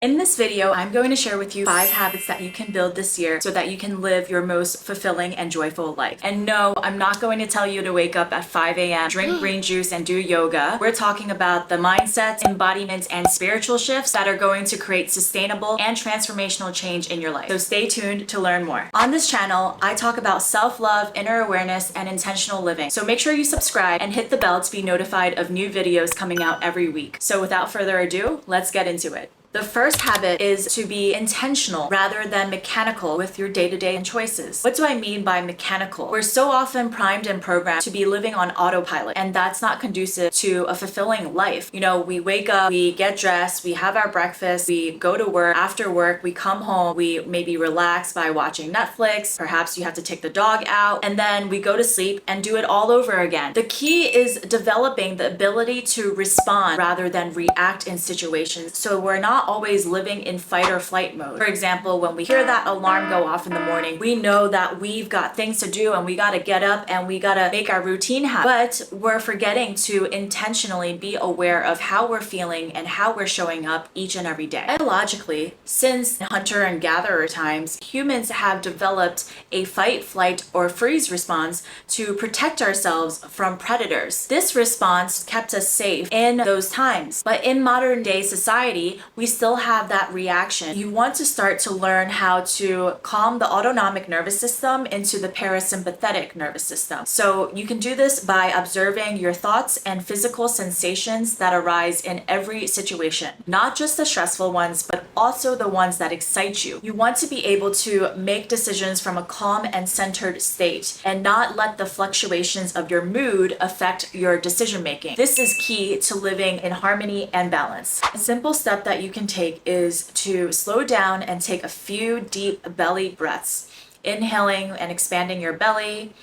In this video, I'm going to share with you 5 habits that you can build this year so that you can live your most fulfilling and joyful life. And no, I'm not going to tell you to wake up at 5 a.m., drink green juice, and do yoga. We're talking about the mindsets, embodiments, and spiritual shifts that are going to create sustainable and transformational change in your life. So stay tuned to learn more. On this channel, I talk about self-love, inner awareness, and intentional living. So make sure you subscribe and hit the bell to be notified of new videos coming out every week. So without further ado, let's get into it. The first habit is to be intentional rather than mechanical with your day-to-day choices. What do I mean by mechanical? We're so often primed and programmed to be living on autopilot, and that's not conducive to a fulfilling life. You know, we wake up, we get dressed, we have our breakfast, we go to work. After work, we come home, we maybe relax by watching Netflix. Perhaps you have to take the dog out, and then we go to sleep and do it all over again. The key is developing the ability to respond rather than react in situations, so we're not always living in fight or flight mode. For example, when we hear that alarm go off in the morning, we know that we've got things to do and we got to get up and we got to make our routine happen. But we're forgetting to intentionally be aware of how we're feeling and how we're showing up each and every day. Biologically, since hunter and gatherer times, humans have developed a fight, flight, or freeze response to protect ourselves from predators. This response kept us safe in those times. But in modern day society, we still have that reaction. You want to start to learn how to calm the autonomic nervous system into the parasympathetic nervous system. So you can do this by observing your thoughts and physical sensations that arise in every situation, not just the stressful ones, but also the ones that excite you. You want to be able to make decisions from a calm and centered state and not let the fluctuations of your mood affect your decision making. This is key to living in harmony and balance. A simple step that you can take is to slow down and take a few deep belly breaths, inhaling and expanding your belly,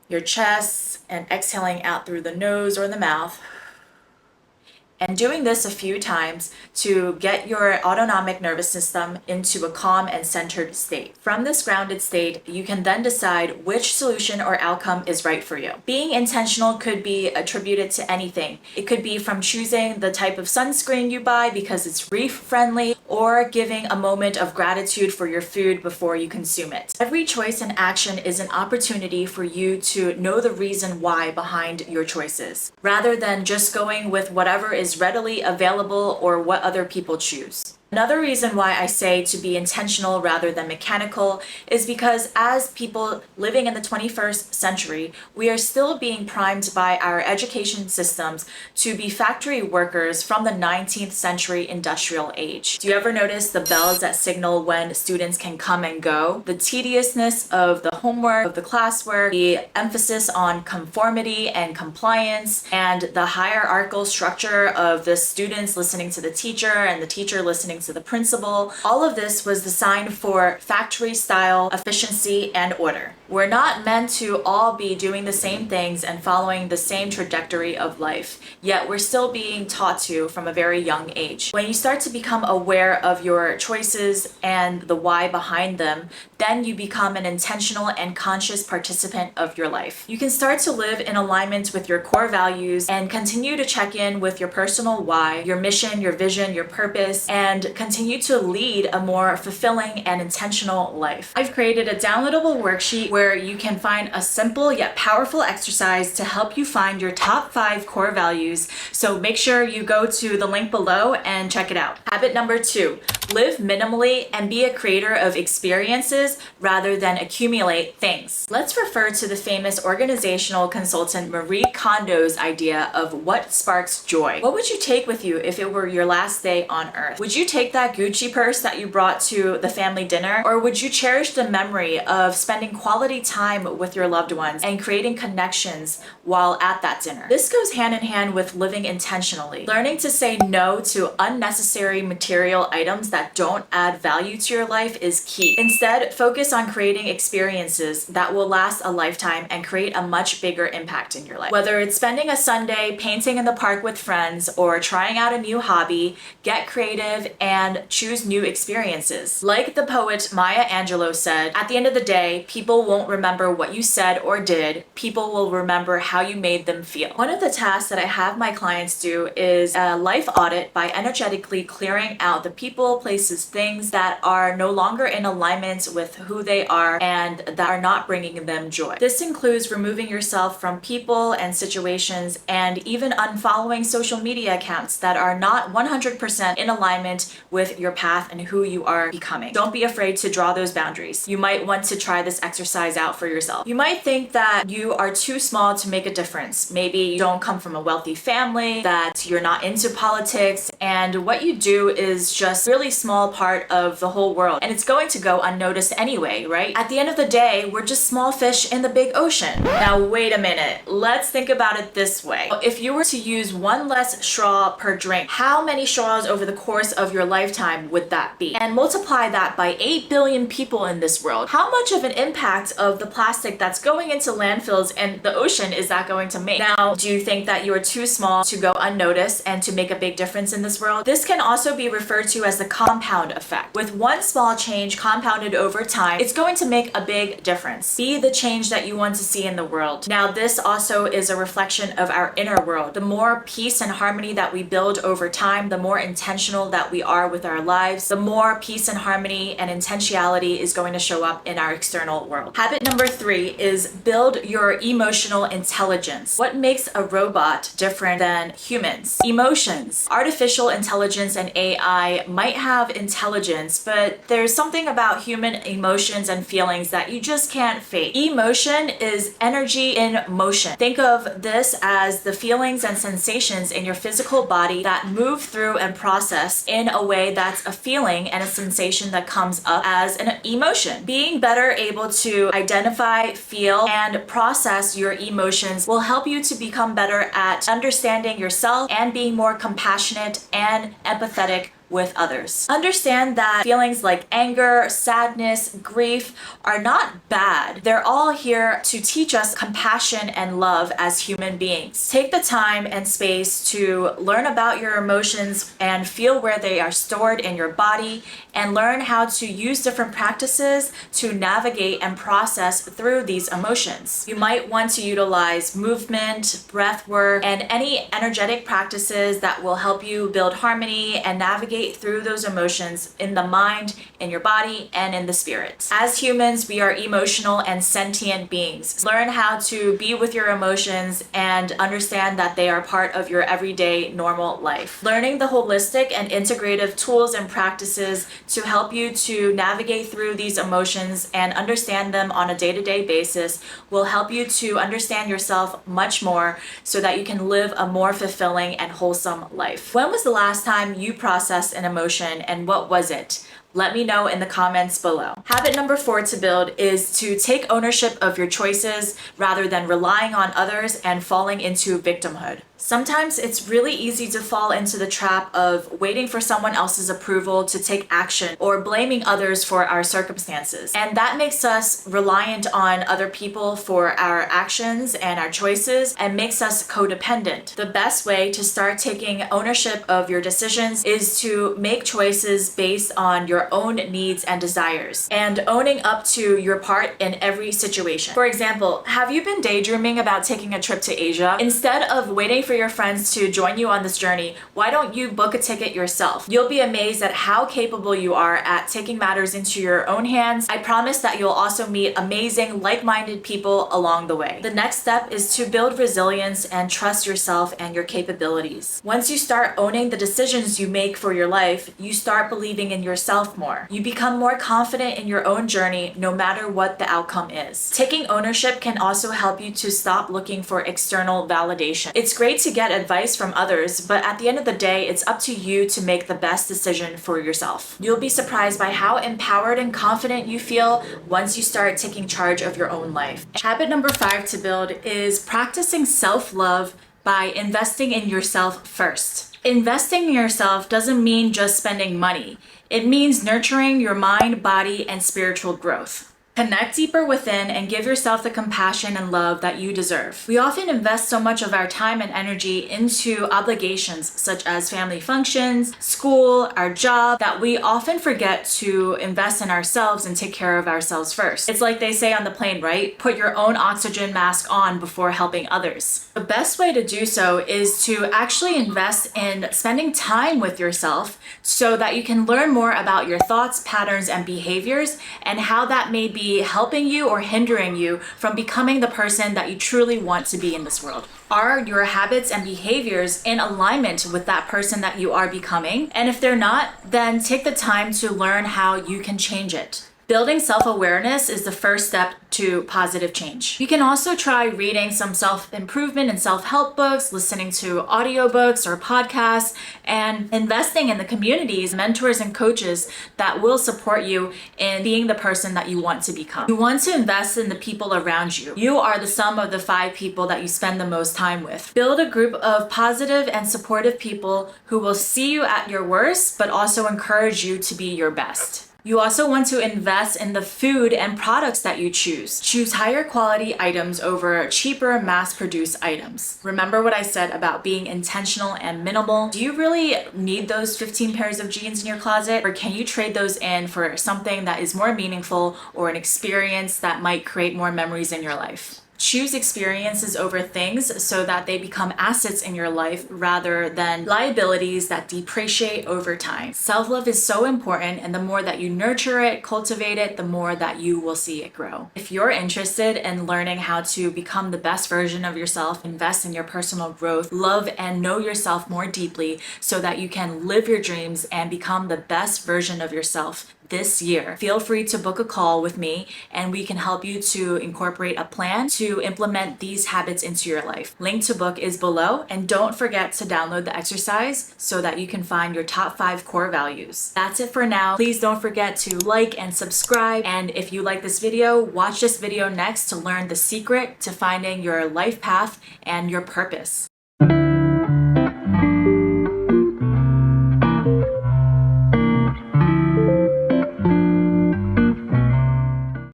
your chest, and exhaling out through the nose or the mouth. And doing this a few times to get your autonomic nervous system into a calm and centered state. From this grounded state, you can then decide which solution or outcome is right for you. Being intentional could be attributed to anything. It could be from choosing the type of sunscreen you buy because it's reef friendly, or giving a moment of gratitude for your food before you consume it. Every choice and action is an opportunity for you to know the reason why behind your choices, rather than just going with whatever is readily available or what other people choose. Another reason why I say to be intentional rather than mechanical is because as people living in the 21st century, we are still being primed by our education systems to be factory workers from the 19th century industrial age. Do you ever notice the bells that signal when students can come and go? The tediousness of the homework, of the classwork, the emphasis on conformity and compliance, and the hierarchical structure of the students listening to the teacher and the teacher listening to the principal. All of this was designed for factory style efficiency and order. We're not meant to all be doing the same things and following the same trajectory of life, yet we're still being taught to from a very young age. When you start to become aware of your choices and the why behind them, then you become an intentional and conscious participant of your life. You can start to live in alignment with your core values and continue to check in with your personal why, your mission, your vision, your purpose, and continue to lead a more fulfilling and intentional life. I've created a downloadable worksheet where you can find a simple yet powerful exercise to help you find your top 5 core values. So make sure you go to the link below and check it out. Habit number 2, live minimally and be a creator of experiences rather than accumulate things. Let's refer to the famous organizational consultant Marie Kondo's idea of what sparks joy. What would you take with you if it were your last day on earth? Would you take that Gucci purse that you brought to the family dinner? Or would you cherish the memory of spending quality time with your loved ones and creating connections while at that dinner? This goes hand in hand with living intentionally. Learning to say no to unnecessary material items that that don't add value to your life is key. Instead, focus on creating experiences that will last a lifetime and create a much bigger impact in your life. Whether it's spending a Sunday painting in the park with friends or trying out a new hobby, get creative and choose new experiences. Like the poet Maya Angelou said, at the end of the day, people won't remember what you said or did, people will remember how you made them feel. One of the tasks that I have my clients do is a life audit by energetically clearing out the people, places, things that are no longer in alignment with who they are and that are not bringing them joy. This includes removing yourself from people and situations and even unfollowing social media accounts that are not 100% in alignment with your path and who you are becoming. Don't be afraid to draw those boundaries. You might want to try this exercise out for yourself. You might think that you are too small to make a difference. Maybe you don't come from a wealthy family, that you're not into politics, and what you do is just really small part of the whole world. And it's going to go unnoticed anyway, right? At the end of the day, we're just small fish in the big ocean. Now, wait a minute. Let's think about it this way. If you were to use one less straw per drink, how many straws over the course of your lifetime would that be? And multiply that by 8 billion people in this world. How much of an impact of the plastic that's going into landfills and the ocean is that going to make? Now, do you think that you are too small to go unnoticed and to make a big difference in this world? This can also be referred to as the compound effect. With one small change compounded over time, it's going to make a big difference. Be the change that you want to see in the world. Now, this also is a reflection of our inner world. The more peace and harmony that we build over time, the more intentional that we are with our lives, the more peace and harmony and intentionality is going to show up in our external world. Habit number 3 is build your emotional intelligence. What makes a robot different than humans? Emotions. Artificial intelligence and AI might have intelligence, but there's something about human emotions and feelings that you just can't fake. Emotion is energy in motion. Think of this as the feelings and sensations in your physical body that move through and process in a way that's a feeling and a sensation that comes up as an emotion. Being better able to identify, feel, and process your emotions will help you to become better at understanding yourself and being more compassionate and empathetic with others. Understand that feelings like anger, sadness, grief are not bad. They're all here to teach us compassion and love as human beings. Take the time and space to learn about your emotions and feel where they are stored in your body and learn how to use different practices to navigate and process through these emotions. You might want to utilize movement, breath work, and any energetic practices that will help you build harmony and navigate through those emotions in the mind, in your body, and in the spirit. As humans, we are emotional and sentient beings. Learn how to be with your emotions and understand that they are part of your everyday normal life. Learning the holistic and integrative tools and practices to help you to navigate through these emotions and understand them on a day-to-day basis will help you to understand yourself much more so that you can live a more fulfilling and wholesome life. When was the last time you processed an emotion and what was it? Let me know in the comments below. Habit number 4 to build is to take ownership of your choices rather than relying on others and falling into victimhood. Sometimes it's really easy to fall into the trap of waiting for someone else's approval to take action or blaming others for our circumstances. And that makes us reliant on other people for our actions and our choices and makes us codependent. The best way to start taking ownership of your decisions is to make choices based on your own needs and desires and owning up to your part in every situation. For example, have you been daydreaming about taking a trip to Asia? Instead of waiting for your friends to join you on this journey, why don't you book a ticket yourself? You'll be amazed at how capable you are at taking matters into your own hands. I promise that you'll also meet amazing, like-minded people along the way. The next step is to build resilience and trust yourself and your capabilities. Once you start owning the decisions you make for your life, you start believing in yourself more. You become more confident in your own journey no matter what the outcome is. Taking ownership can also help you to stop looking for external validation. It's great to get advice from others, but at the end of the day, it's up to you to make the best decision for yourself. You'll be surprised by how empowered and confident you feel once you start taking charge of your own life. Habit number 5 to build is practicing self-love by investing in yourself first. Investing in yourself doesn't mean just spending money. It means nurturing your mind, body, and spiritual growth. Connect deeper within and give yourself the compassion and love that you deserve. We often invest so much of our time and energy into obligations such as family functions, school, our job, that we often forget to invest in ourselves and take care of ourselves first. It's like they say on the plane, right? Put your own oxygen mask on before helping others. The best way to do so is to actually invest in spending time with yourself so that you can learn more about your thoughts, patterns, and behaviors and how that may be helping you or hindering you from becoming the person that you truly want to be in this world. Are your habits and behaviors in alignment with that person that you are becoming? And if they're not, then take the time to learn how you can change it. Building self-awareness is the first step to positive change. You can also try reading some self-improvement and self-help books, listening to audiobooks or podcasts, and investing in the communities, mentors, and coaches that will support you in being the person that you want to become. You want to invest in the people around you. You are the sum of the 5 people that you spend the most time with. Build a group of positive and supportive people who will see you at your worst, but also encourage you to be your best. You also want to invest in the food and products that you choose. Choose higher quality items over cheaper mass-produced items. Remember what I said about being intentional and minimal? Do you really need those 15 pairs of jeans in your closet? Or can you trade those in for something that is more meaningful or an experience that might create more memories in your life? Choose experiences over things so that they become assets in your life rather than liabilities that depreciate over time. Self-love is so important, and the more that you nurture it, cultivate it, the more that you will see it grow. If you're interested in learning how to become the best version of yourself, invest in your personal growth, love and know yourself more deeply so that you can live your dreams and become the best version of yourself this year, feel free to book a call with me and we can help you to incorporate a plan to implement these habits into your life. Link to book is below, and don't forget to download the exercise so that you can find your top 5 core values. That's it for now. Please don't forget to like and subscribe, and if you like this video, watch this video next to learn the secret to finding your life path and your purpose.